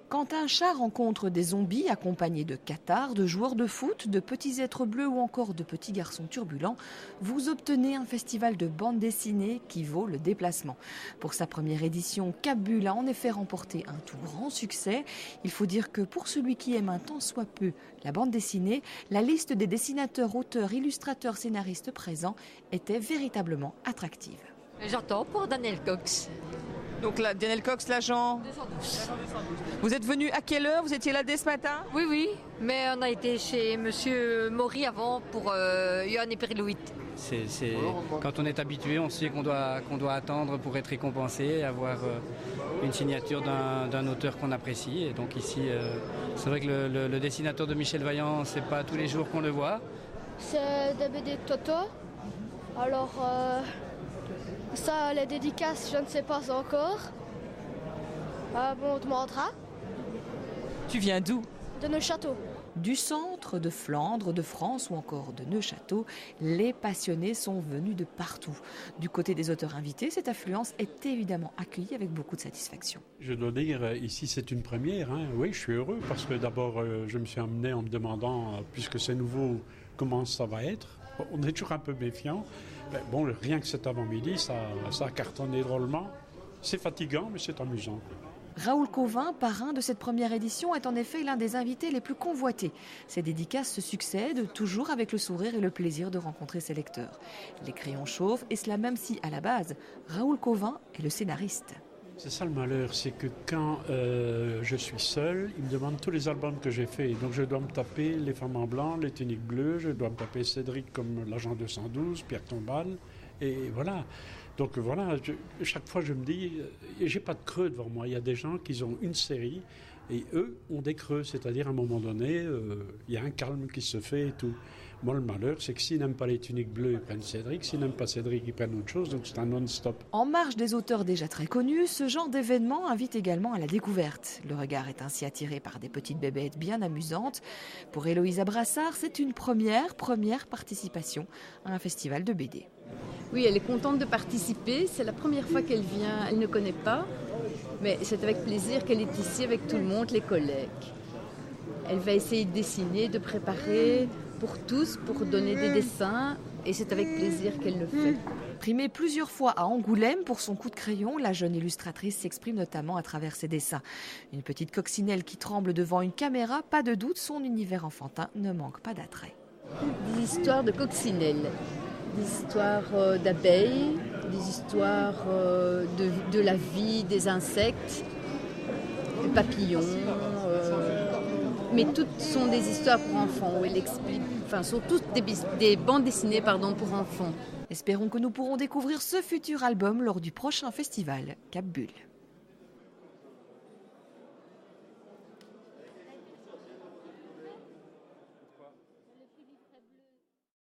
Quand un chat rencontre des zombies accompagnés de cathares, de joueurs de foot, de petits êtres bleus ou encore de petits garçons turbulents, vous obtenez un festival de bande dessinée qui vaut le déplacement. Pour sa première édition, Cap Bull a en effet remporté un tout grand succès. Il faut dire que pour celui qui aime un tant soit peu la bande dessinée, la liste des dessinateurs, auteurs, illustrateurs, scénaristes présents était véritablement attractive. J'attends pour Daniel Cox. Donc là, Daniel Cox, l'agent. 212. Vous êtes venu à quelle heure? Vous étiez là dès ce matin? Oui, mais on a été chez Monsieur Maury avant pour Johan et Perlouit. Quand on est habitué, on sait qu'on doit attendre pour être récompensé, avoir une signature d'un auteur qu'on apprécie. Et donc ici, c'est vrai que le dessinateur de Michel Vaillant, c'est pas tous les jours qu'on le voit. C'est des BD de Toto. Alors, ça, les dédicaces, je ne sais pas encore. Bon, on demandera. Tu viens d'où? De Neuchâtel. Du centre, de Flandre, de France ou encore de Neuchâtel, les passionnés sont venus de partout. Du côté des auteurs invités, cette affluence est évidemment accueillie avec beaucoup de satisfaction. Je dois dire, ici c'est une première. Oui, je suis heureux parce que d'abord je me suis amené en me demandant, puisque c'est nouveau, comment ça va être. On est toujours un peu méfiant. Bon, rien que cet avant-midi, ça a cartonné drôlement. C'est fatigant, mais c'est amusant. Raoul Cauvin, parrain de cette première édition, est en effet l'un des invités les plus convoités. Ces dédicaces se succèdent, toujours avec le sourire et le plaisir de rencontrer ses lecteurs. Les crayons chauffent, et cela même si, à la base, Raoul Cauvin est le scénariste. C'est ça le malheur, c'est que quand je suis seul, ils me demandent tous les albums que j'ai faits. Donc je dois me taper Les Femmes en Blanc, Les Tuniques Bleues, je dois me taper Cédric comme l'Agent 212, Pierre Tombal, et voilà. Donc voilà, chaque fois je me dis, j'ai pas de creux devant moi. Il y a des gens qui ont une série et eux ont des creux, c'est-à-dire à un moment donné, il y a un calme qui se fait et tout. Moi le malheur, c'est que s'ils n'aiment pas Les Tuniques Bleues, ils prennent Cédric, s'ils n'aiment pas Cédric, ils prennent autre chose, donc c'est un non-stop. En marge des auteurs déjà très connus, ce genre d'événement invite également à la découverte. Le regard est ainsi attiré par des petites bébêtes bien amusantes. Pour Héloïse Brassard, c'est une première participation à un festival de BD. Oui, elle est contente de participer. C'est la première fois qu'elle vient. Elle ne connaît pas, mais c'est avec plaisir qu'elle est ici avec tout le monde, les collègues. Elle va essayer de dessiner, de préparer pour tous, pour donner des dessins, et c'est avec plaisir qu'elle le fait. Primée plusieurs fois à Angoulême pour son coup de crayon, la jeune illustratrice s'exprime notamment à travers ses dessins. Une petite coccinelle qui tremble devant une caméra, pas de doute, son univers enfantin ne manque pas d'attrait. Des histoires de coccinelles. Des histoires d'abeilles, des histoires de la vie des insectes, des papillons. Mais toutes sont des histoires pour enfants où elle explique, sont toutes des bandes dessinées pour enfants. Espérons que nous pourrons découvrir ce futur album lors du prochain festival Cap Bull.